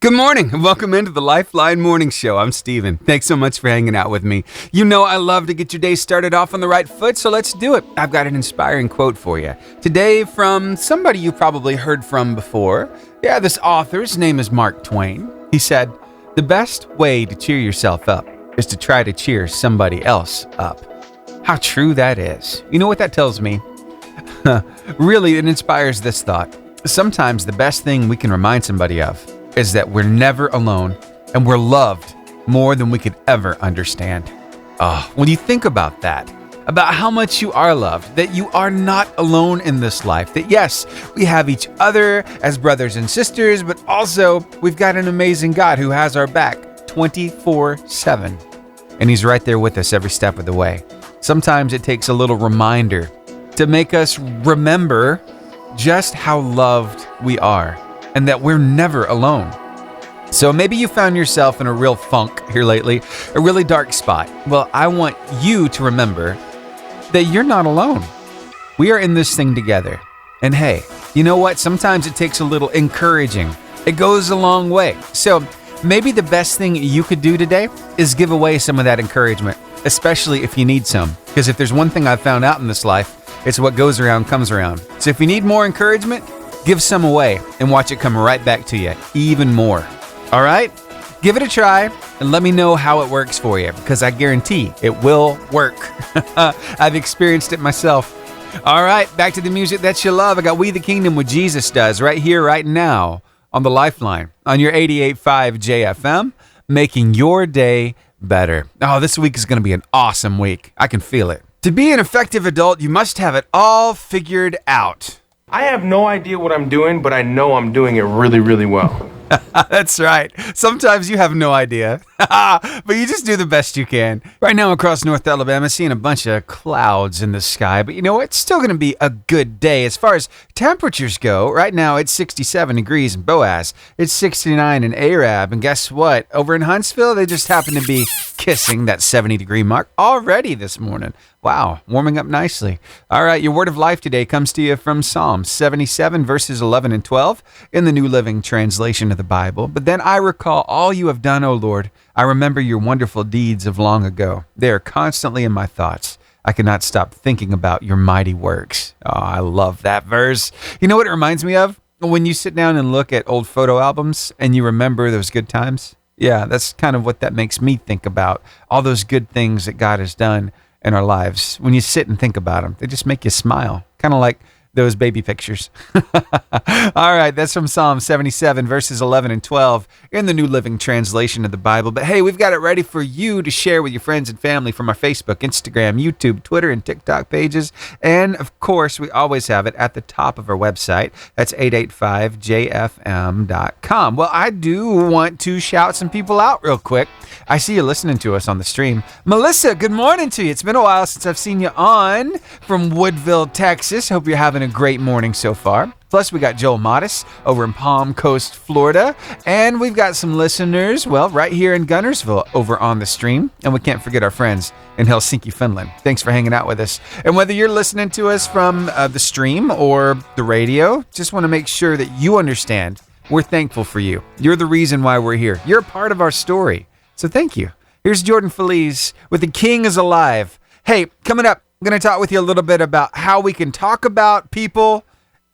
Good morning and welcome into the Lifeline Morning Show. I'm Steven. Thanks so much for hanging out with me. You know I love to get your day started off on the right foot, so let's do it. I've got an inspiring quote for you. Today from somebody you probably heard from before. Yeah, this author's name is Mark Twain. He said, "The best way to cheer yourself up is to try to cheer somebody else up." How true that is. You know what that tells me? Really, it inspires this thought. Sometimes the best thing we can remind somebody of is that we're never alone and we're loved more than we could ever understand. When you think about that, about how much you are loved, that you are not alone in this life, that yes, we have each other as brothers and sisters, but also we've got an amazing God who has our back 24/7. And He's right there with us every step of the way. Sometimes it takes a little reminder to make us remember just how loved we are and that we're never alone. So maybe you found yourself in a real funk here lately, a really dark spot. Well, I want you to remember that you're not alone. We are in this thing together. And hey, you know what? Sometimes it takes a little encouraging. It goes a long way. So maybe the best thing you could do today is give away some of that encouragement, especially if you need some. Because if there's one thing I've found out in this life, it's what goes around comes around. So if you need more encouragement, give some away and watch it come right back to you even more. All right? Give it a try and let me know how it works for you, because I guarantee it will work. I've experienced it myself. All right, back to the music that you love. I got We the Kingdom with Jesus Does right here, right now on the Lifeline on your 88.5 JFM, making your day better. Oh, this week is going to be an awesome week. I can feel it. To be an effective adult, you must have it all figured out. I have no idea what I'm doing, but I know I'm doing it really, really well. That's right. Sometimes you have no idea, but you just do the best you can. Right now across North Alabama, seeing a bunch of clouds in the sky, but you know, it's still going to be a good day. As far as temperatures go, right now it's 67 degrees in Boaz. It's 69 in Arab. And guess what? Over in Huntsville, they just happen to be kissing that 70-degree mark already this morning. Wow, warming up nicely. All right, your word of life today comes to you from Psalm 77, verses 11 and 12 in the New Living Translation of the Bible. But then I recall all you have done, O Lord. I remember your wonderful deeds of long ago. They are constantly in my thoughts. I cannot stop thinking about your mighty works. Oh, I love that verse. You know what it reminds me of? When you sit down and look at old photo albums and you remember those good times. Yeah, that's kind of what that makes me think about. All those good things that God has done in our lives. When you sit and think about them, they just make you smile. Kind of like those baby pictures. All right, that's from Psalm 77, verses 11 and 12 in the New Living Translation of the Bible. But hey, we've got it ready for you to share with your friends and family from our Facebook, Instagram, YouTube, Twitter, and TikTok pages. And of course, we always have it at the top of our website. That's 885jfm.com. Well, I do want to shout some people out real quick. I see you listening to us on the stream. Melissa, good morning to you. It's been a while since I've seen you on from Woodville, Texas. Hope you're having a great morning so far. Plus, we got Joel Modis over in Palm Coast, Florida. And we've got some listeners, well, right here in Gunnersville over on the stream. And we can't forget our friends in Helsinki, Finland. Thanks for hanging out with us. And whether you're listening to us from the stream or the radio, just want to make sure that you understand we're thankful for you. You're the reason why we're here. You're a part of our story. So thank you. Here's Jordan Feliz with The King is Alive. Hey, coming up, I'm going to talk with you a little bit about how we can talk about people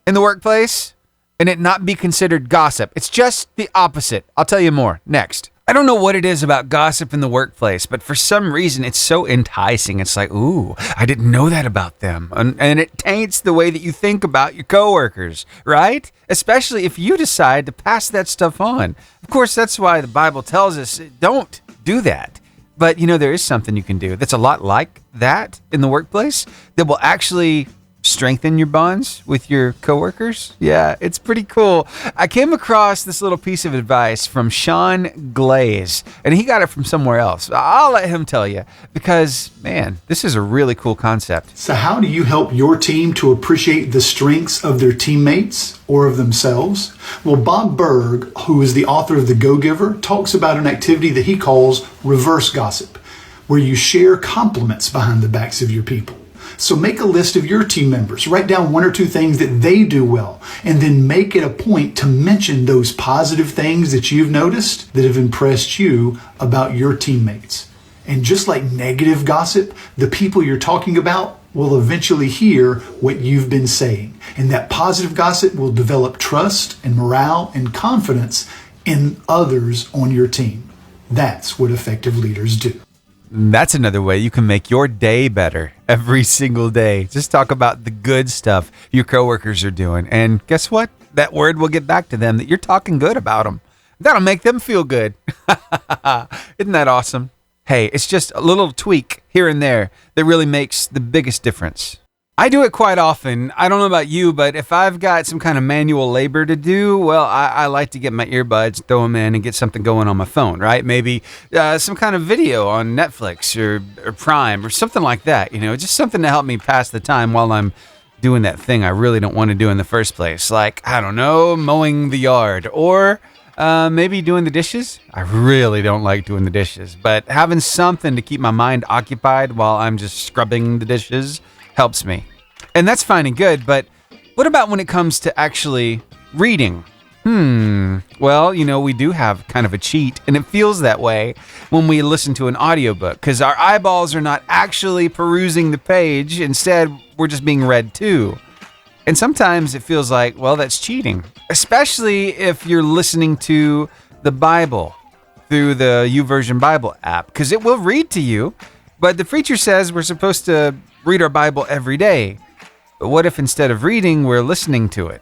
in the workplace and it not be considered gossip. It's just the opposite. I'll tell you more next. I don't know what it is about gossip in the workplace, but for some reason it's so enticing. It's like, ooh, I didn't know that about them. And it taints the way that you think about your coworkers, right? Especially if you decide to pass that stuff on. Of course, that's why the Bible tells us don't do that. But, you know, there is something you can do that's a lot like that in the workplace that will actually strengthen your bonds with your coworkers. Yeah, it's pretty cool. I came across this little piece of advice from Sean Glaze, and he got it from somewhere else. I'll let him tell you because, man, this is a really cool concept. So how do you help your team to appreciate the strengths of their teammates or of themselves? Well, Bob Berg, who is the author of The Go-Giver, talks about an activity that he calls reverse gossip, where you share compliments behind the backs of your people. So make a list of your team members, write down one or two things that they do well, and then make it a point to mention those positive things that you've noticed that have impressed you about your teammates. And just like negative gossip, the people you're talking about will eventually hear what you've been saying. And that positive gossip will develop trust and morale and confidence in others on your team. That's what effective leaders do. That's another way you can make your day better every single day. Just talk about the good stuff your coworkers are doing. And guess what? That word will get back to them that you're talking good about them. That'll make them feel good. Isn't that awesome? Hey, it's just a little tweak here and there that really makes the biggest difference. I do it quite often. I don't know about you, but if I've got some kind of manual labor to do, well, I like to get my earbuds, throw them in, and get something going on my phone, right? Maybe some kind of video on Netflix or Prime or something like that, just something to help me pass the time while I'm doing that thing I really don't want to do in the first place. Like, I don't know, mowing the yard or maybe doing the dishes. I really don't like doing the dishes, but having something to keep my mind occupied while I'm just scrubbing the dishes helps me. And that's fine and good, but what about when it comes to actually reading? Well, we do have kind of a cheat, and it feels that way when we listen to an audiobook, because our eyeballs are not actually perusing the page. Instead, we're just being read to. And sometimes it feels like, well, that's cheating, especially if you're listening to the Bible through the YouVersion Bible app, because it will read to you, but the preacher says we're supposed to read our Bible every day. But what if instead of reading, we're listening to it?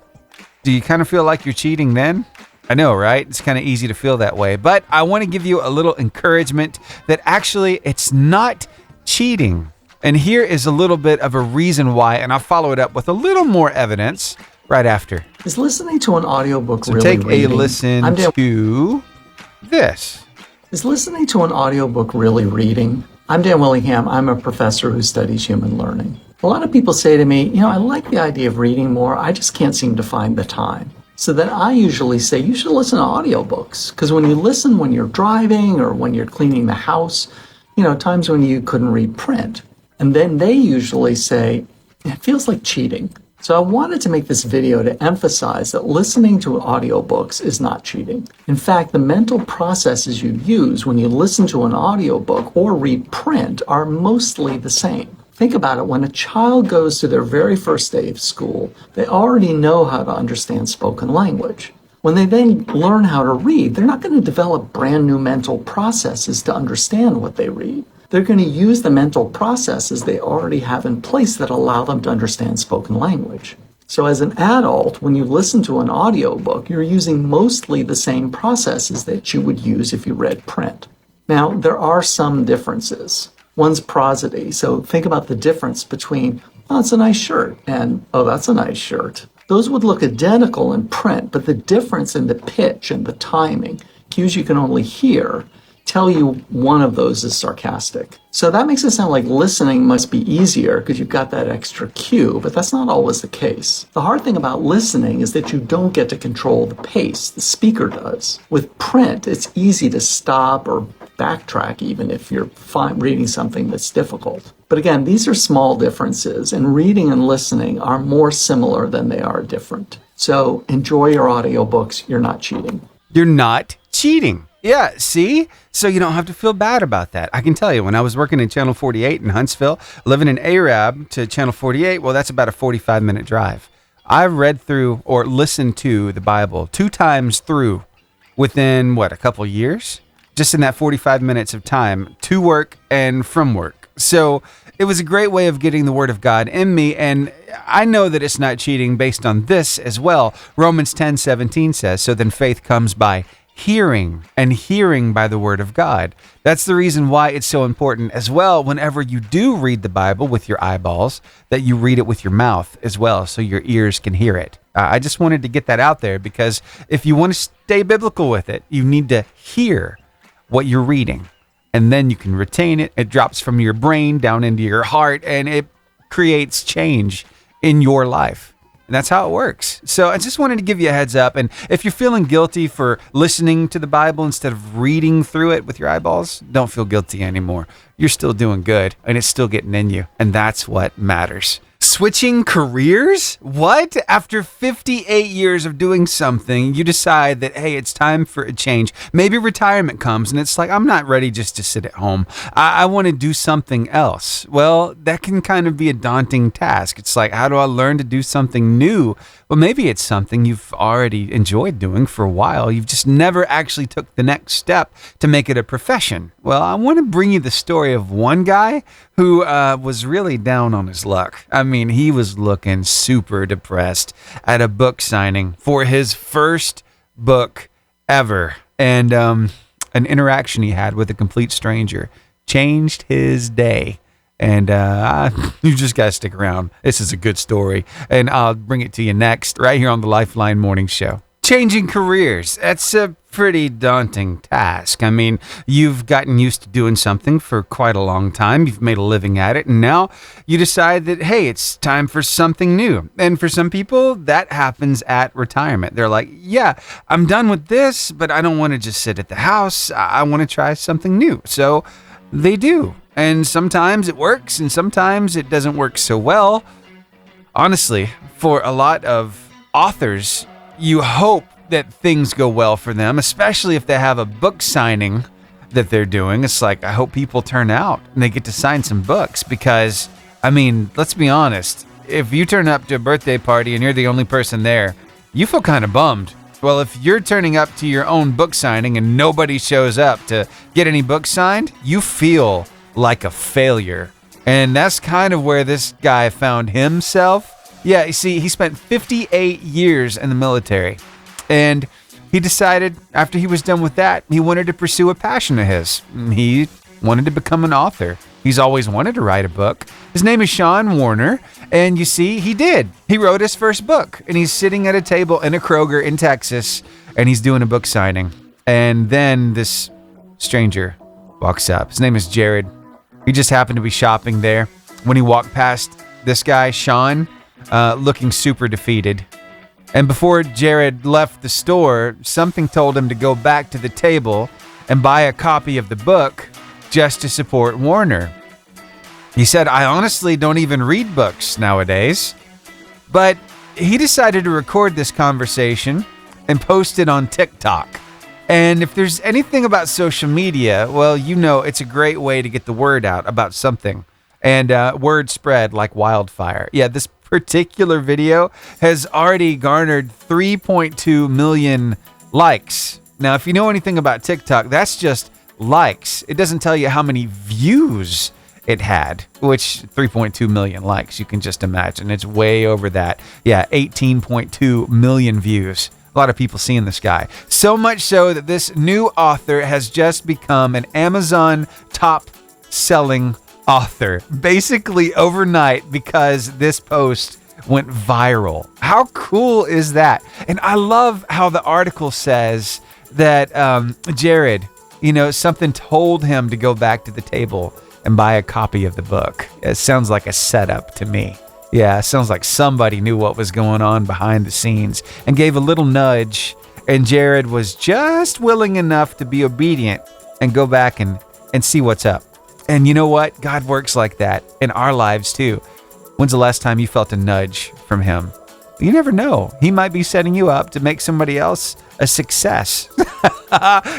Do you kind of feel like you're cheating then? I know, right? It's kind of easy to feel that way. But I want to give you a little encouragement that actually it's not cheating. And here is a little bit of a reason why, and I'll follow it up with a little more evidence right after. Is listening to an audiobook So really take reading? a listen to this. Is listening to an audiobook really reading? I'm Dan Willingham. I'm a professor who studies human learning. A lot of people say to me, I like the idea of reading more. I just can't seem to find the time. So then I usually say, you should listen to audiobooks. Because when you listen when you're driving or when you're cleaning the house, times when you couldn't read print. And then they usually say, it feels like cheating. So I wanted to make this video to emphasize that listening to audiobooks is not cheating. In fact, the mental processes you use when you listen to an audiobook or read print are mostly the same. Think about it. When a child goes to their very first day of school, they already know how to understand spoken language. When they then learn how to read, they're not going to develop brand new mental processes to understand what they read. They're going to use the mental processes they already have in place that allow them to understand spoken language. So as an adult, when you listen to an audiobook, you're using mostly the same processes that you would use if you read print. Now, there are some differences. One's prosody. So think about the difference between, oh, it's a nice shirt, and, oh, that's a nice shirt. Those would look identical in print, but the difference in the pitch and the timing, cues you can only hear, tell you one of those is sarcastic. So that makes it sound like listening must be easier because you've got that extra cue, but that's not always the case. The hard thing about listening is that you don't get to control the pace, the speaker does. With print, it's easy to stop or backtrack even if you're reading something that's difficult. But again, these are small differences, and reading and listening are more similar than they are different. So enjoy your audiobooks. You're not cheating. You're not cheating. Yeah, see? So you don't have to feel bad about that. I can tell you, when I was working in Channel 48 in Huntsville, living in Arab to Channel 48, well, that's about a 45-minute drive. I've read through or listened to the Bible 2 times through within, a couple years? Just in that 45 minutes of time, to work and from work. So it was a great way of getting the Word of God in me, and I know that it's not cheating based on this as well. Romans 10:17 says, so then faith comes by hearing, and hearing by the Word of God. That's the reason why it's so important as well whenever you do read the Bible with your eyeballs, that you read it with your mouth as well so your ears can hear it. I just wanted to get that out there because if you want to stay biblical with it, you need to hear what you're reading, and then you can retain it. It drops from your brain down into your heart, and it creates change in your life. And that's how it works. So I just wanted to give you a heads up. And if you're feeling guilty for listening to the Bible instead of reading through it with your eyeballs, don't feel guilty anymore. You're still doing good, and it's still getting in you. And that's what matters. Switching careers? What? After 58 years of doing something, you decide that, hey, it's time for a change. Maybe retirement comes and it's like, I'm not ready just to sit at home. I want to do something else. Well, that can kind of be a daunting task. It's like, how do I learn to do something new? Well, maybe it's something you've already enjoyed doing for a while. You've just never actually took the next step to make it a profession. Well, I want to bring you the story of one guy who was really down on his luck. I mean, he was looking super depressed at a book signing for his first book ever. And an interaction he had with a complete stranger changed his day. And you just got to stick around. This is a good story. And I'll bring it to you next, right here on the Lifeline Morning Show. Changing careers. That's a pretty daunting task. I mean, you've gotten used to doing something for quite a long time. You've made a living at it. And now you decide that, hey, it's time for something new. And for some people, that happens at retirement. They're like, yeah, I'm done with this, but I don't want to just sit at the house. I want to try something new. So they do. And sometimes it works and sometimes it doesn't work so well. Honestly, for a lot of authors, you hope that things go well for them, especially if they have a book signing that they're doing. It's like, I hope people turn out and they get to sign some books because, I mean, let's be honest. If you turn up to a birthday party and you're the only person there, you feel kind of bummed. Well, if you're turning up to your own book signing and nobody shows up to get any books signed, you feel like a failure. And that's kind of where this guy found himself. Yeah, you see, he spent 58 years in the military. And he decided after he was done with that, he wanted to pursue a passion of his. He wanted to become an author. He's always wanted to write a book. His name is Sean Warner. And you see, he did. He wrote his first book. And he's sitting at a table in a Kroger in Texas. And he's doing a book signing. And then this stranger walks up. His name is Jared. He just happened to be shopping there when he walked past this guy, Sean, looking super defeated. And before Jared left the store, something told him to go back to the table and buy a copy of the book just to support Warner. He said, I honestly don't even read books nowadays. But he decided to record this conversation and post it on TikTok. And if there's anything about social media, well, you know it's a great way to get the word out about something. And word spread like wildfire. Yeah, this particular video has already garnered 3.2 million likes. Now, if you know anything about TikTok, that's just likes. It doesn't tell you how many views it had, which 3.2 million likes. You can just imagine. It's way over that. Yeah, 18.2 million views. A lot of people seeing this guy. So much so that this new author has just become an Amazon top-selling author, basically overnight, because this post went viral. How cool is that? And I love how the article says that Jared, something told him to go back to the table and buy a copy of the book. It sounds like a setup to me. Yeah, it sounds like somebody knew what was going on behind the scenes and gave a little nudge, and Jared was just willing enough to be obedient and go back and see what's up. And you know what? God works like that in our lives too. When's the last time you felt a nudge from him? You never know. He might be setting you up to make somebody else a success.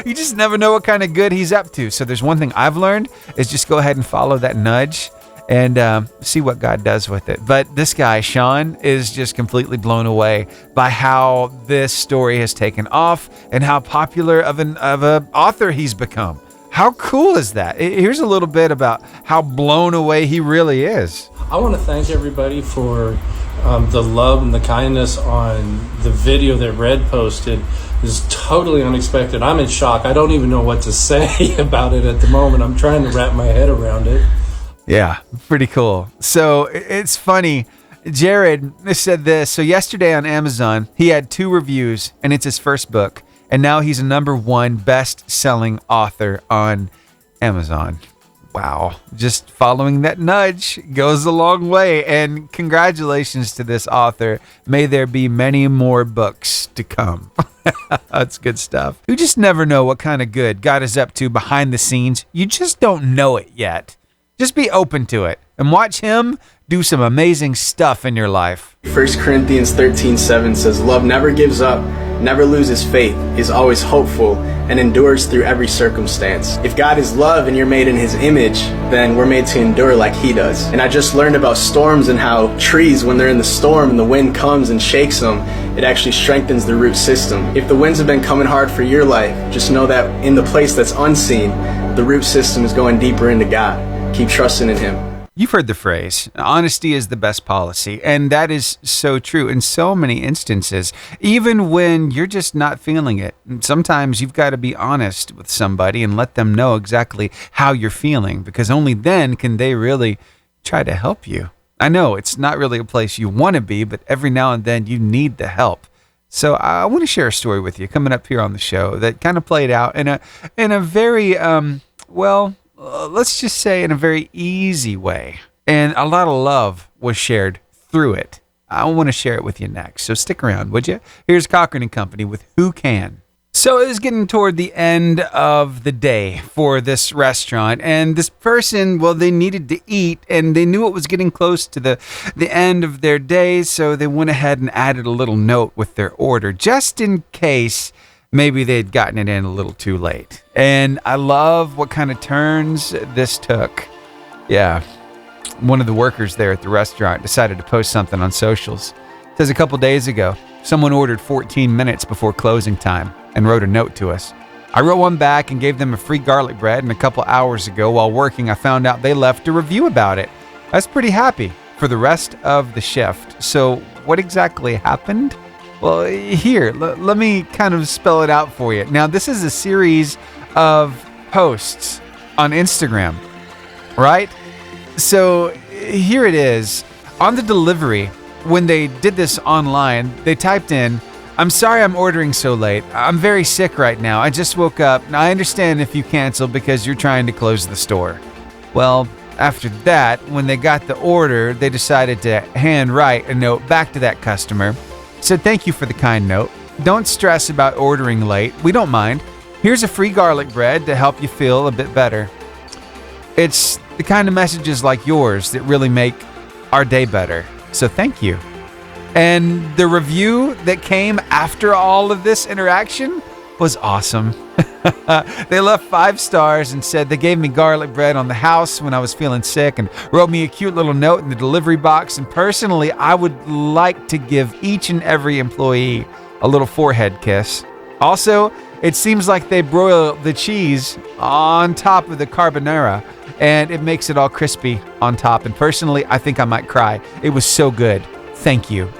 You just never know what kind of good he's up to. So there's one thing I've learned is just go ahead and follow that nudge and see what God does with it. But this guy, Sean, is just completely blown away by how this story has taken off and how popular of an author he's become. How cool is that? Here's a little bit about how blown away he really is. I want to thank everybody for the love and the kindness on the video that Red posted. It's totally unexpected. I'm in shock. I don't even know what to say about it at the moment. I'm trying to wrap my head around it. Yeah, pretty cool. So it's funny. Jared said this. So yesterday on Amazon, he had 2 reviews, and it's his first book. And now he's a #1 best-selling author on Amazon. Wow, just following that nudge goes a long way. And congratulations to this author. May there be many more books to come. That's good stuff. You just never know what kind of good God is up to behind the scenes. You just don't know it yet. Just be open to it and watch him do some amazing stuff in your life. 1 Corinthians 13:7 says, "Love never gives up, never loses faith, is always hopeful, and endures through every circumstance." If God is love and you're made in his image, then we're made to endure like he does. And I just learned about storms and how trees, when they're in the storm and the wind comes and shakes them, it actually strengthens the root system. If the winds have been coming hard for your life, just know that in the place that's unseen, the root system is going deeper into God. Keep trusting in him. You've heard the phrase, honesty is the best policy, and that is so true in so many instances, even when you're just not feeling it. Sometimes you've got to be honest with somebody and let them know exactly how you're feeling, because only then can they really try to help you. I know it's not really a place you want to be, but every now and then you need the help. So I want to share a story with you coming up here on the show that kind of played out in a very, let's just say in a very easy way. And a lot of love was shared through it. I want to share it with you next. So stick around, would you? Here's Cochran & Company with Who Can. So it was getting toward the end of the day for this restaurant. And this person, well, they needed to eat. And they knew it was getting close to the end of their day. So they went ahead and added a little note with their order, just in case maybe they'd gotten it in a little too late. And I love what kind of turns this took. Yeah, one of the workers there at the restaurant decided to post something on socials. It says a couple days ago, someone ordered 14 minutes before closing time and wrote a note to us. I wrote one back and gave them a free garlic bread, and a couple hours ago while working, I found out they left a review about it. I was pretty happy for the rest of the shift. So what exactly happened? Well, here, let me kind of spell it out for you. Now, this is a series of posts on Instagram, right? So here it is. On the delivery, when they did this online, they typed in, "I'm sorry I'm ordering so late. I'm very sick right now. I just woke up. Now, I understand if you cancel because you're trying to close the store." Well, after that, when they got the order, they decided to handwrite a note back to that customer. Said, "Thank you for the kind note. Don't stress about ordering late. We don't mind. Here's a free garlic bread to help you feel a bit better." It's the kind of messages like yours that really make our day better. So thank you. And the review that came after all of this interaction was awesome. They left 5 stars and said they gave me garlic bread on the house when I was feeling sick and wrote me a cute little note in the delivery box. And personally, I would like to give each and every employee a little forehead kiss. Also, it seems like they broil the cheese on top of the carbonara and it makes it all crispy on top. And personally, I think I might cry. It was so good. Thank you.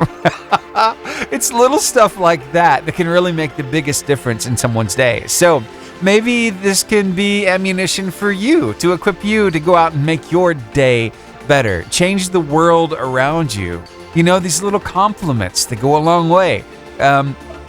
It's little stuff like that that can really make the biggest difference in someone's day. So maybe this can be ammunition for you, to equip you to go out and make your day better. Change the world around you. You know, these little compliments that go a long way.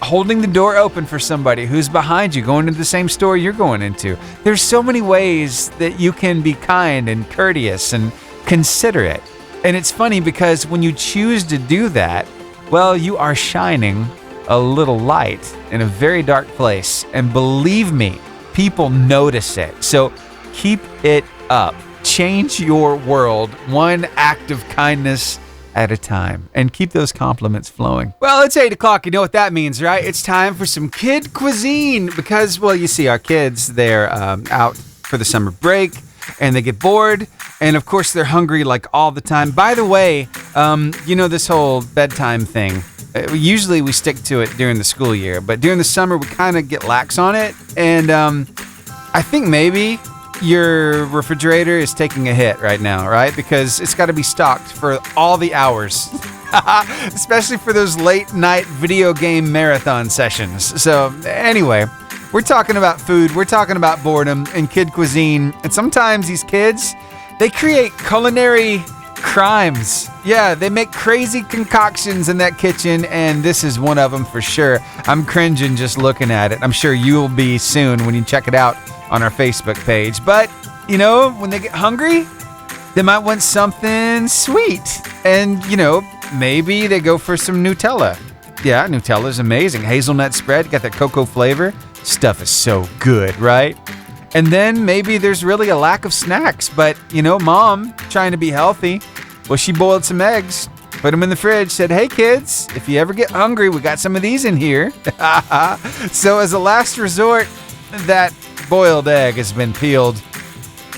Holding the door open for somebody who's behind you, going into the same store you're going into. There's so many ways that you can be kind and courteous and considerate. And it's funny because when you choose to do that, well, you are shining a little light in a very dark place. And believe me, people notice it. So keep it up. Change your world one act of kindness at a time, and keep those compliments flowing. Well, it's 8 o'clock. You know what that means, right? It's time for some kid cuisine because, well, you see our kids, they're out for the summer break and they get bored. And of course, they're hungry like all the time. By the way, you know, this whole bedtime thing, usually we stick to it during the school year, but during the summer, we kind of get lax on it. And I think maybe your refrigerator is taking a hit right now, right? Because it's got to be stocked for all the hours, especially for those late night video game marathon sessions. So anyway, we're talking about food, we're talking about boredom and kid cuisine. And sometimes these kids, they create culinary crimes. Yeah, they make crazy concoctions in that kitchen, and this is one of them for sure. I'm cringing just looking at it. I'm sure you'll be soon when you check it out on our Facebook page. But you know, when they get hungry, they might want something sweet. And, you know, maybe they go for some Nutella. Yeah, Nutella's amazing. Hazelnut spread, got that cocoa flavor. Stuff is so good, right? And then maybe there's really a lack of snacks, but, you know, mom, trying to be healthy, well, she boiled some eggs, put them in the fridge, said, hey, kids, if you ever get hungry, we got some of these in here. So as a last resort, that boiled egg has been peeled.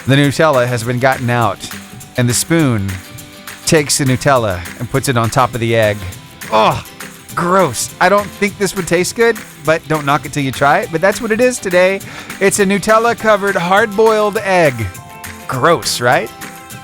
The Nutella has been gotten out, and the spoon takes the Nutella and puts it on top of the egg. Oh, gross. I don't think this would taste good, but don't knock it till you try it. But that's what it is today. It's a Nutella-covered hard-boiled egg. Gross, right?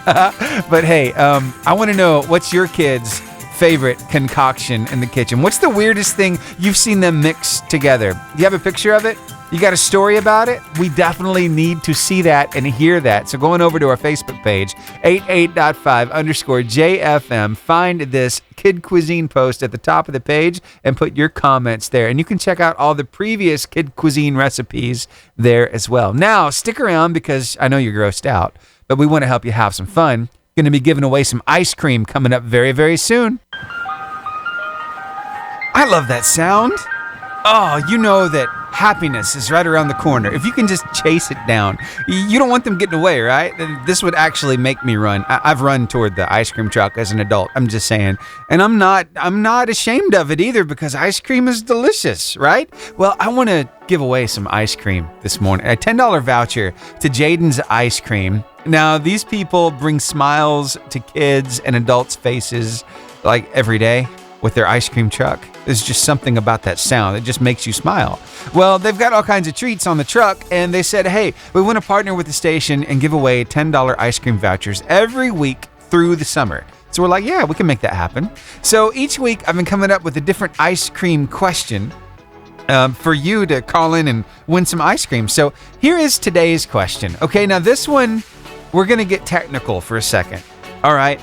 But hey, I want to know, what's your kids' favorite concoction in the kitchen? What's the weirdest thing you've seen them mix together? Do you have a picture of it? You got a story about it? We definitely need to see that and hear that. So going over to our Facebook page, 88.5_JFM, find this Kid Cuisine post at the top of the page and put your comments there. And you can check out all the previous Kid Cuisine recipes there as well. Now, stick around because I know you're grossed out, but we want to help you have some fun. Going to be giving away some ice cream coming up very, very soon. I love that sound. Oh, you know that happiness is right around the corner. If you can just chase it down. You don't want them getting away, right? This would actually make me run. I've run toward the ice cream truck as an adult. I'm just saying. And I'm not ashamed of it either because ice cream is delicious, right? Well, I want to give away some ice cream this morning. A $10 voucher to Jaden's Ice Cream. Now, these people bring smiles to kids and adults' faces like every day with their ice cream truck. There's just something about that sound. It just makes you smile. Well, they've got all kinds of treats on the truck, and they said, hey, we want to partner with the station and give away $10 ice cream vouchers every week through the summer. So we're like, yeah, we can make that happen. So each week, I've been coming up with a different ice cream question for you to call in and win some ice cream. So here is today's question. Okay, now this one, we're going to get technical for a second. All right,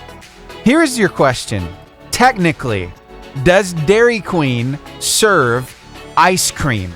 here is your question. Technically, does Dairy Queen serve ice cream?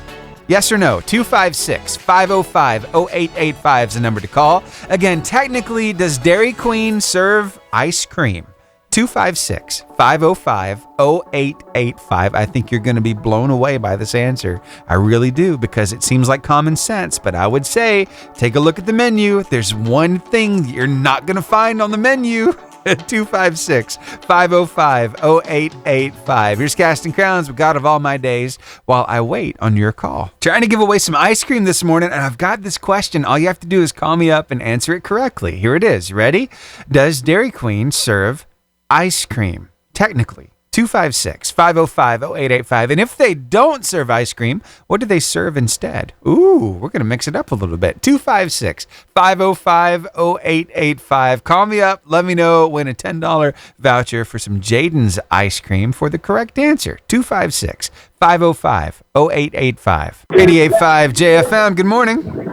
Yes or no? 256-505-0885 is the number to call. Again, technically, does Dairy Queen serve ice cream? 256-505-0885. I think you're going to be blown away by this answer. I really do, because it seems like common sense, but I would say take a look at the menu. There's one thing you're not going to find on the menu. 256-505-0885. Here's Casting Crowns with God of All My Days while I wait on your call. Trying to give away some ice cream this morning, and I've got this question. All you have to do is call me up and answer it correctly. Here it is. Ready? Does Dairy Queen serve ice cream? Technically. 256-505-0885. And if they don't serve ice cream, what do they serve instead? Ooh, we're going to mix it up a little bit. 256-505-0885. Call me up. Let me know. Win a $10 voucher for some Jaden's Ice Cream for the correct answer. 256-505-0885. 88.5 JFM. Good morning.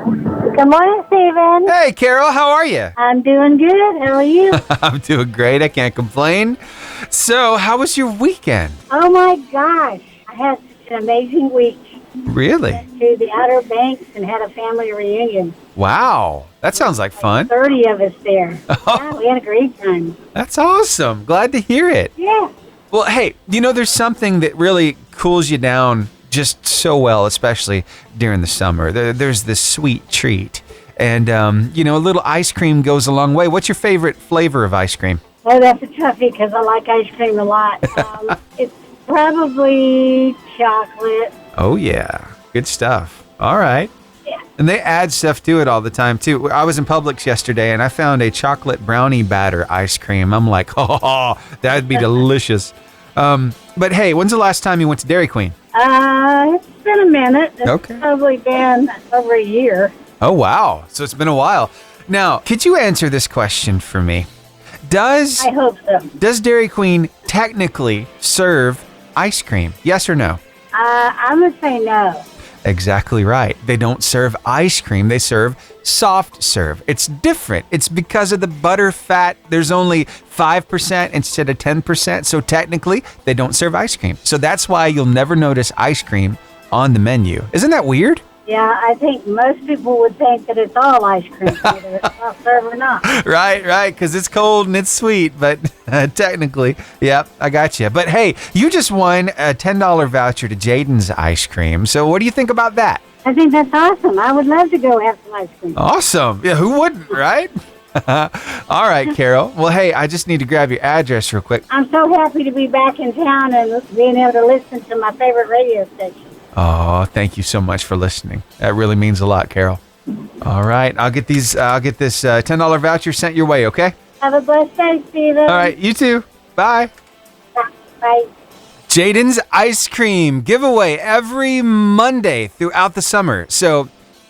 Good morning, Stephen. Hey, Carol. How are you? I'm doing good. How are you? I'm doing great. I can't complain. So, how was your weekend? Oh, my gosh. I had such an amazing week. Really? Went to the Outer Banks and had a family reunion. Wow. That sounds like fun. 30 of us there. Yeah, we had a great time. That's awesome. Glad to hear it. Yeah. Well, hey, you know, there's something that really cools you down just so well, especially during the summer. There's this sweet treat. And, you know, a little ice cream goes a long way. What's your favorite flavor of ice cream? Oh, that's a toughie because I like ice cream a lot. It's probably chocolate. Oh, yeah. Good stuff. All right. Yeah. And they add stuff to it all the time, too. I was in Publix yesterday, and I found a chocolate brownie batter ice cream. I'm like, oh, that'd be delicious. But, hey, when's the last time you went to Dairy Queen? It's been a minute. It's Okay. probably been over a year. Oh, wow. So it's been a while. Now, could you answer this question for me? I hope so. Does Dairy Queen technically serve ice cream? Yes or no? I'm going to say no. Exactly right. They don't serve ice cream. They serve soft serve. It's different. It's because of the butter fat. There's only 5% instead of 10%. So technically, they don't serve ice cream. So that's why you'll never notice ice cream on the menu. Isn't that weird? Yeah, I think most people would think that it's all ice cream, whether it's soft serve or not. Right, because it's cold and it's sweet, but technically, yep, I got you. But hey, you just won a $10 voucher to Jaden's Ice Cream. So what do you think about that? I think that's awesome. I would love to go have some ice cream. Awesome. Yeah, who wouldn't, right? All right, Carol. Well, hey, I just need to grab your address real quick. I'm so happy to be back in town and being able to listen to my favorite radio station. Oh, thank you so much for listening. That really means a lot, Carol. All right, I'll get this $10 voucher sent your way, okay? Have a blessed day, Steven. All right, you too. Bye. Bye. Jaden's Ice Cream giveaway every Monday throughout the summer. So,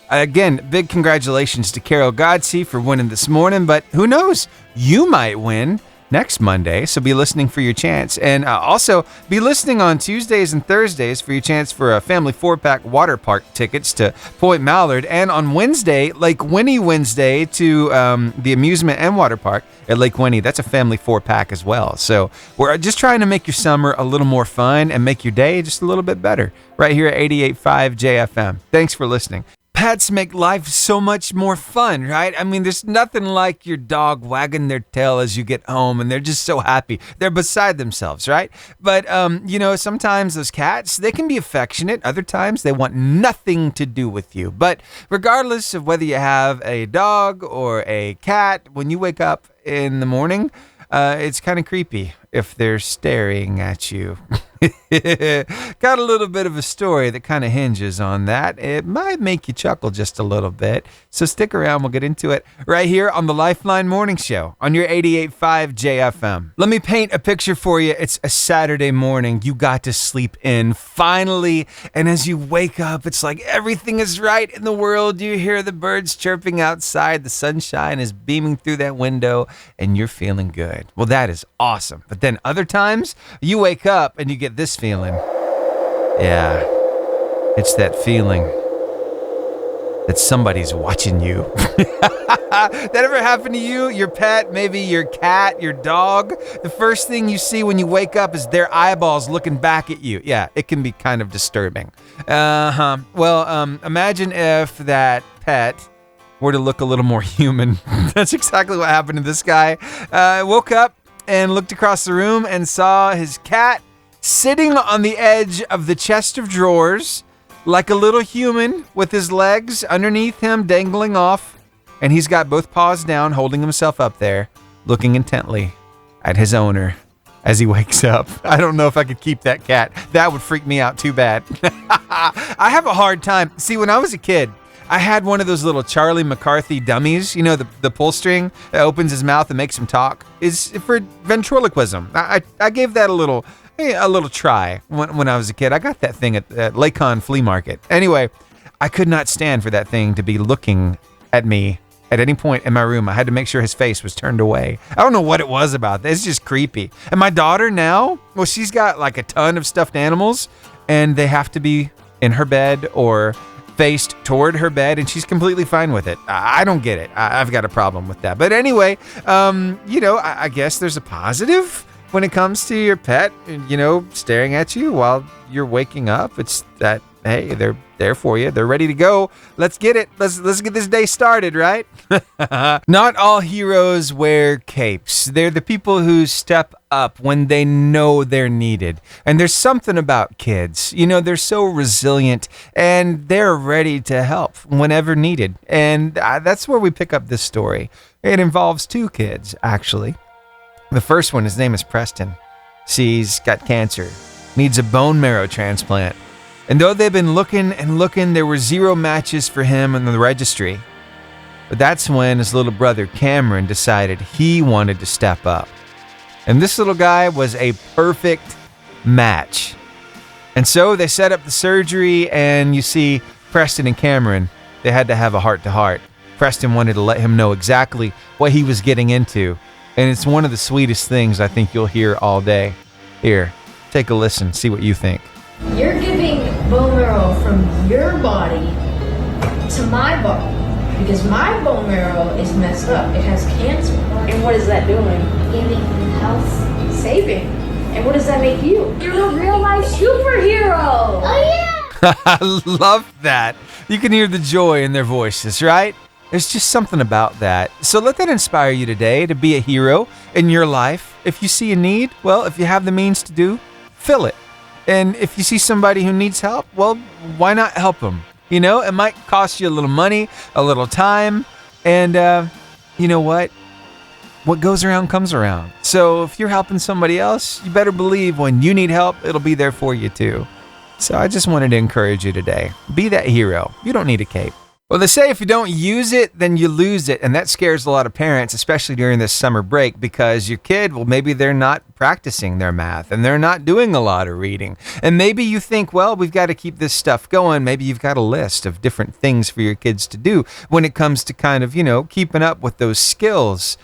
again, big congratulations to Carol Godsey for winning this morning, but who knows? You might win next Monday, so be listening for your chance. And also, be listening on Tuesdays and Thursdays for your chance for a family 4-pack water park tickets to Point Mallard. And on Wednesday, Lake Winnie Wednesday to the amusement and water park at Lake Winnie. That's a family 4-pack as well. So we're just trying to make your summer a little more fun and make your day just a little bit better right here at 88.5 JFM. Thanks for listening. Pets make life so much more fun, right? I mean, there's nothing like your dog wagging their tail as you get home and they're just so happy. They're beside themselves, right? But, sometimes those cats, they can be affectionate. Other times they want nothing to do with you. But regardless of whether you have a dog or a cat, when you wake up in the morning, it's kind of creepy if they're staring at you. Got a little bit of a story that kind of hinges on that. It might make you chuckle just a little bit. So stick around. We'll get into it right here on the Lifeline Morning Show on your 88.5 JFM. Let me paint a picture for you. It's a Saturday morning. You got to sleep in finally. And as you wake up, it's like everything is right in the world. You hear the birds chirping outside. The sunshine is beaming through that window and you're feeling good. Well, that is awesome. But then other times you wake up and you get this feeling. Yeah, it's that feeling that somebody's watching you. That ever happened to you? Your pet, maybe your cat, your dog? The first thing you see when you wake up is their eyeballs looking back at you. Yeah, it can be kind of disturbing. Well, imagine if that pet were to look a little more human. That's exactly what happened to this guy. Woke up and looked across the room and saw his cat sitting on the edge of the chest of drawers like a little human with his legs underneath him dangling off. And he's got both paws down, holding himself up there, looking intently at his owner as he wakes up. I don't know if I could keep that cat. That would freak me out too bad. I have a hard time. See, when I was a kid, I had one of those little Charlie McCarthy dummies, you know, the pull string that opens his mouth and makes him talk. Is for ventriloquism. I gave that a little try when I was a kid. I got that thing at Lakon Flea Market. Anyway, I could not stand for that thing to be looking at me at any point in my room. I had to make sure his face was turned away. I don't know what it was about that. It's just creepy. And my daughter now, well, she's got like a ton of stuffed animals and they have to be in her bed or faced toward her bed, and she's completely fine with it. I don't get it. I've got a problem with that. But anyway, I guess there's a positive when it comes to your pet, staring at you while you're waking up. It's that, hey, they're there for you. They're ready to go. Let's get it. Let's get this day started, right? Not all heroes wear capes. They're the people who step up when they know they're needed. And there's something about kids. They're so resilient and they're ready to help whenever needed. And that's where we pick up this story. It involves two kids, actually. The first one, his name is Preston. See, he's got cancer, needs a bone marrow transplant. And though they've been looking and looking, there were 0 matches for him in the registry. But that's when his little brother Cameron decided he wanted to step up. And this little guy was a perfect match. And so they set up the surgery, and you see, Preston and Cameron, they had to have a heart-to-heart. Preston wanted to let him know exactly what he was getting into. And it's one of the sweetest things I think you'll hear all day. Here, take a listen, see what you think. You're giving bone marrow from your body to my body because my bone marrow is messed up. It has cancer. And what is that doing? Giving health. Saving. And what does that make you? You're a real life superhero. Oh, yeah! I love that. You can hear the joy in their voices, right? There's just something about that. So let that inspire you today to be a hero in your life. If you see a need, well, if you have the means to do, fill it. And if you see somebody who needs help, well, why not help them? You know, it might cost you a little money, a little time, and you know what? What goes around comes around. So if you're helping somebody else, you better believe when you need help, it'll be there for you too. So I just wanted to encourage you today. Be that hero. You don't need a cape. Well, they say if you don't use it, then you lose it. And that scares a lot of parents, especially during this summer break, because your kid, well, maybe they're not practicing their math and they're not doing a lot of reading. And maybe you think, well, we've got to keep this stuff going. Maybe you've got a list of different things for your kids to do when it comes to kind of, keeping up with those skills.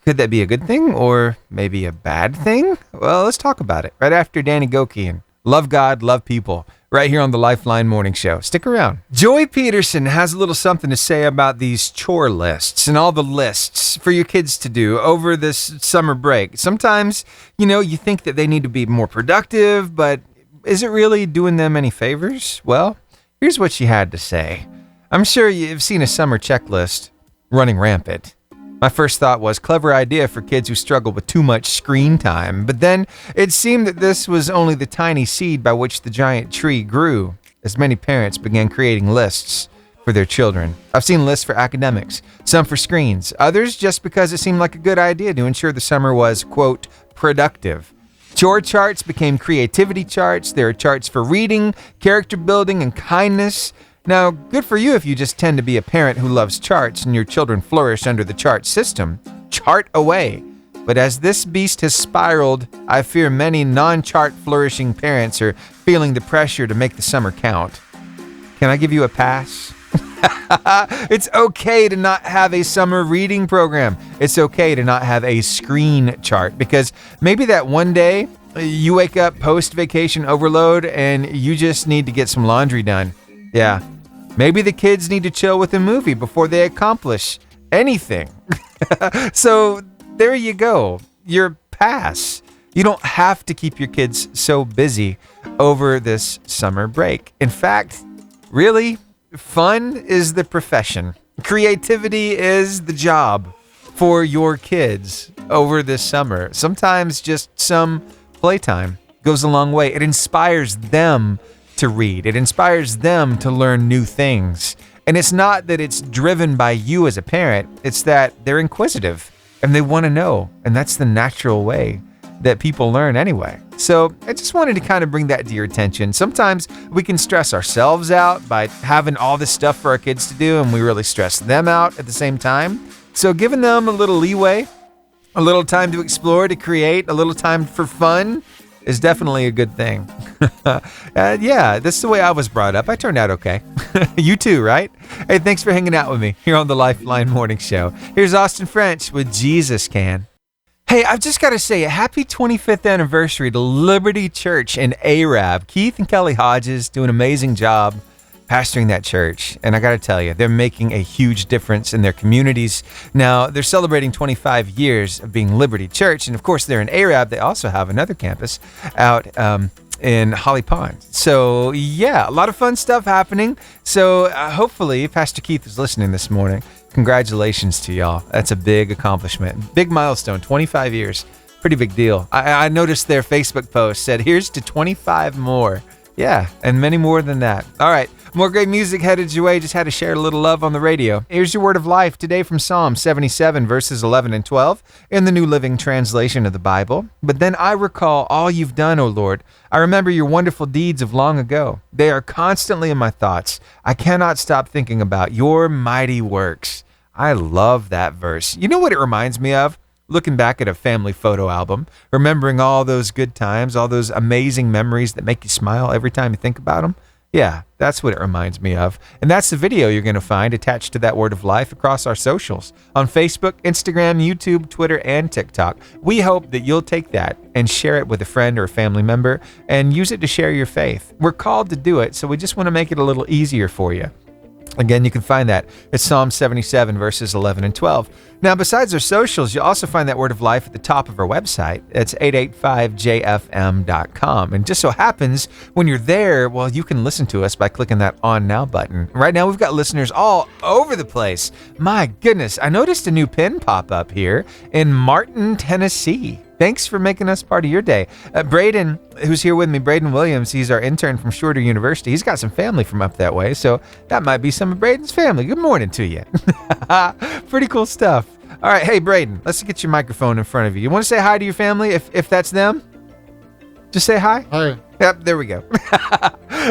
Could that be a good thing or maybe a bad thing? Well, let's talk about it right after Danny Gokey and Love God, Love People, right here on the Lifeline Morning Show. Stick around. Joy Peterson has a little something to say about these chore lists and all the lists for your kids to do over this summer break. Sometimes, you think that they need to be more productive, but is it really doing them any favors? Well, here's what she had to say. I'm sure you've seen a summer checklist running rampant. My first thought was clever idea for kids who struggle with too much screen time, but then it seemed that this was only the tiny seed by which the giant tree grew, as many parents began creating lists for their children. I've seen lists for academics, some for screens, others just because it seemed like a good idea to ensure the summer was, quote, productive. Chore charts became creativity charts. There are charts for reading, character building, and kindness. Now, good for you if you just tend to be a parent who loves charts and your children flourish under the chart system. Chart away. But as this beast has spiraled, I fear many non-chart flourishing parents are feeling the pressure to make the summer count. Can I give you a pass? It's okay to not have a summer reading program. It's okay to not have a screen chart because maybe that one day you wake up post-vacation overload and you just need to get some laundry done. Yeah. Maybe the kids need to chill with a movie before they accomplish anything. So there you go. Your pass. You don't have to keep your kids so busy over this summer break. In fact, really, fun is the profession. Creativity is the job for your kids over this summer. Sometimes just some playtime goes a long way. It inspires them to read. It inspires them to learn new things. And it's not that it's driven by you as a parent. It's that they're inquisitive and they want to know. And that's the natural way that people learn anyway. So I just wanted to kind of bring that to your attention. Sometimes we can stress ourselves out by having all this stuff for our kids to do, and we really stress them out at the same time. So giving them a little leeway, a little time to explore, to create, a little time for fun is definitely a good thing. Yeah, that's the way I was brought up. I turned out okay. You too, right? Hey, thanks for hanging out with me here on the Lifeline Morning Show. Here's Austin French with Jesus Can. Hey, I've just got to say a happy 25th anniversary to Liberty Church in Arab. Keith and Kelly Hodges do an amazing job pastoring that church. And I got to tell you, they're making a huge difference in their communities. Now, they're celebrating 25 years of being Liberty Church. And of course, they're in Arab. They also have another campus out in Holly Pond. So yeah, a lot of fun stuff happening. So hopefully Pastor Keith is listening this morning. Congratulations to y'all. That's a big accomplishment. Big milestone, 25 years. Pretty big deal. I noticed their Facebook post said, here's to 25 more. Yeah, and many more than that. All right, more great music headed your way. Just had to share a little love on the radio. Here's your word of life today from Psalm 77, verses 11 and 12 in the New Living Translation of the Bible. But then I recall all you've done, O Lord. I remember your wonderful deeds of long ago. They are constantly in my thoughts. I cannot stop thinking about your mighty works. I love that verse. You know what it reminds me of? Looking back at a family photo album, remembering all those good times, all those amazing memories that make you smile every time you think about them. Yeah, that's what it reminds me of. And that's the video you're going to find attached to that word of life across our socials on Facebook, Instagram, YouTube, Twitter, and TikTok. We hope that you'll take that and share it with a friend or a family member and use it to share your faith. We're called to do it, so we just want to make it a little easier for you. Again, you can find that at Psalm 77, verses 11 and 12. Now, besides our socials, you'll also find that Word of Life at the top of our website. It's 885jfm.com. And just so happens, when you're there, well, you can listen to us by clicking that On Now button. Right now, we've got listeners all over the place. My goodness, I noticed a new pin pop up here in Martin, Tennessee. Thanks for making us part of your day. Braden, who's here with me, Braden Williams, he's our intern from Shorter University. He's got some family from up that way, so that might be some of Braden's family. Good morning to you. Pretty cool stuff. All right, hey, Braden, let's get your microphone in front of you. You want to say hi to your family if that's them? Just say hi. Hi. Yep, there we go.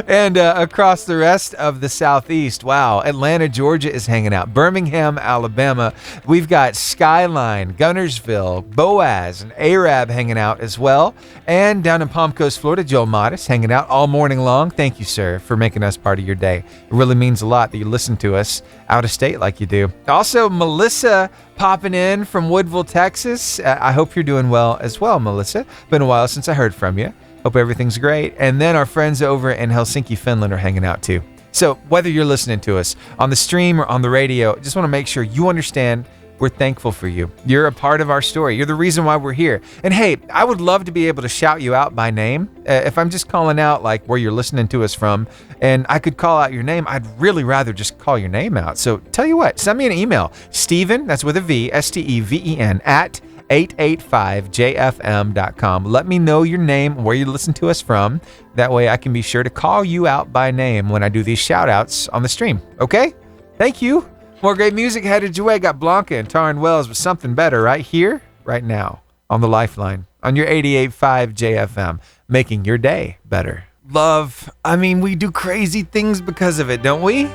And across the rest of the Southeast, wow, Atlanta, Georgia is hanging out. Birmingham, Alabama. We've got Skyline, Gunnersville, Boaz, and Arab hanging out as well. And down in Palm Coast, Florida, Joe Modest hanging out all morning long. Thank you, sir, for making us part of your day. It really means a lot that you listen to us out of state like you do. Also, Melissa popping in from Woodville, Texas. I hope you're doing well as well, Melissa. Been a while since I heard from you. Hope everything's great. And then our friends over in Helsinki, Finland are hanging out too. So whether you're listening to us on the stream or on the radio, just want to make sure you understand we're thankful for you. You're a part of our story. You're the reason why we're here. And hey, I would love to be able to shout you out by name. If I'm just calling out like where you're listening to us from and I could call out your name, I'd really rather just call your name out. So tell you what, send me an email. Steven, that's with a V, Steven, at 885jfm.com. Let me know your name, where you listen to us from. That way I can be sure to call you out by name when I do these shout outs on the stream. Okay? Thank you. More great music headed your way. Got Blanca and Taryn Wells with Something Better right here, right now on the Lifeline on your 88.5 JFM, making your day better. Love. I mean, we do crazy things because of it, don't we? You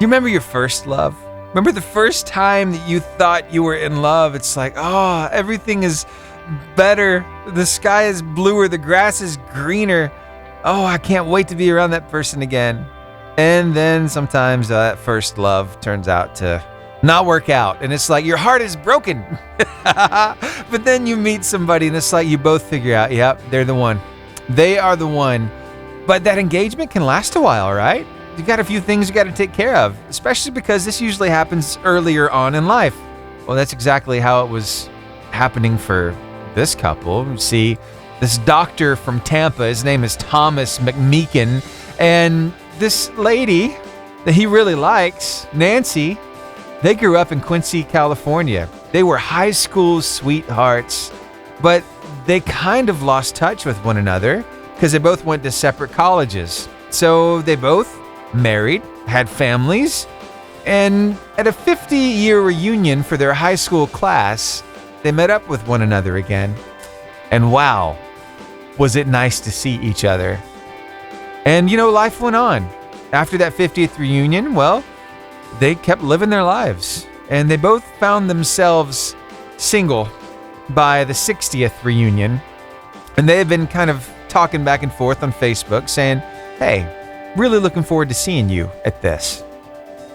remember your first love? Remember the first time that you thought you were in love? It's like, oh, everything is better. The sky is bluer. The grass is greener. Oh, I can't wait to be around that person again. And then sometimes that first love turns out to not work out. And it's like your heart is broken. But then you meet somebody and it's like you both figure out, yep, they're the one. They are the one. But that engagement can last a while, right? You got a few things you got to take care of, especially because this usually happens earlier on in life. Well, that's exactly how it was happening for this couple. You see, this doctor from Tampa, his name is Thomas McMeekin, and this lady that he really likes, Nancy, they grew up in Quincy, California. They were high school sweethearts, but they kind of lost touch with one another because they both went to separate colleges. So they both married, had families, and at a 50-year reunion for their high school class, they met up with one another again. And wow, was it nice to see each other. And you know, life went on. After that 50th reunion, well, they kept living their lives. And they both found themselves single by the 60th reunion. And they had been kind of talking back and forth on Facebook saying, hey, really looking forward to seeing you at this.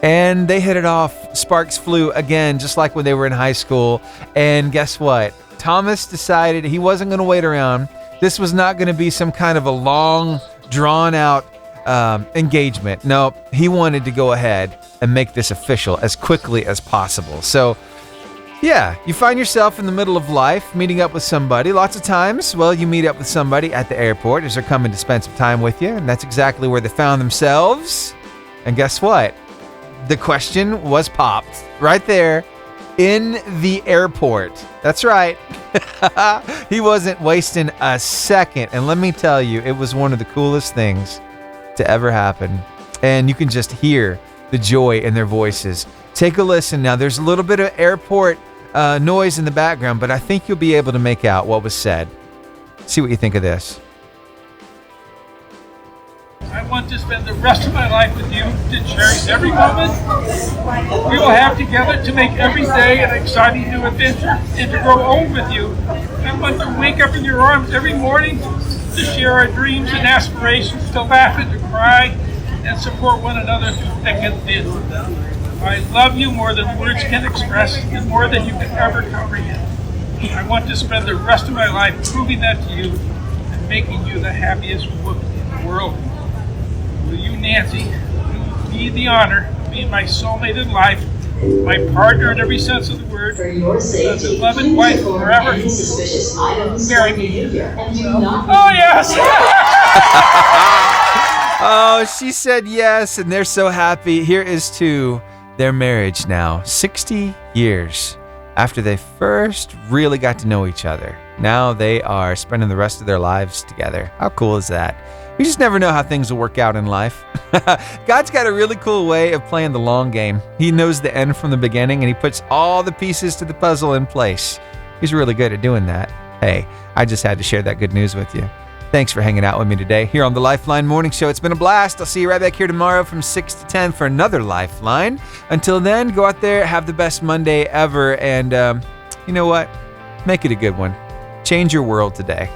And they hit it off. Sparks flew again, just like when they were in high school. And guess what? Thomas decided he wasn't going to wait around. This was not going to be some kind of a long, drawn-out engagement. No, he wanted to go ahead and make this official as quickly as possible. So, yeah, you find yourself in the middle of life, meeting up with somebody. Lots of times, well, you meet up with somebody at the airport as they're coming to spend some time with you, and that's exactly where they found themselves. And guess what? The question was popped right there in the airport. That's right. He wasn't wasting a second. And let me tell you, it was one of the coolest things to ever happen. And you can just hear the joy in their voices. Take a listen. Now, there's a little bit of airport noise in the background, but I think you'll be able to make out what was said. See what you think of this. I want to spend the rest of my life with you, to cherish every moment we will have together, to make every day an exciting new adventure, and to grow old with you. I want to wake up in your arms every morning, to share our dreams and aspirations, to laugh and to cry, and support one another through thick and thin. I love you more than words can express, and more than you can ever comprehend. I want to spend the rest of my life proving that to you and making you the happiest woman in the world. Will you, Nancy, do me the honor of be my soulmate in life, my partner in every sense of the word, For your safety, beloved please wife report forever. any suspicious items Marry or me. behavior, and do not. Oh, yes! Oh, she said yes, and they're so happy. Here is to their marriage now, 60 years after they first really got to know each other. Now they are spending the rest of their lives together. How cool is that? You just never know how things will work out in life. God's got a really cool way of playing the long game. He knows the end from the beginning, and he puts all the pieces to the puzzle in place. He's really good at doing that. Hey, I just had to share that good news with you. Thanks for hanging out with me today here on the Lifeline Morning Show. It's been a blast. I'll see you right back here tomorrow from 6 to 10 for another Lifeline. Until then, go out there, have the best Monday ever, and you know what? Make it a good one. Change your world today.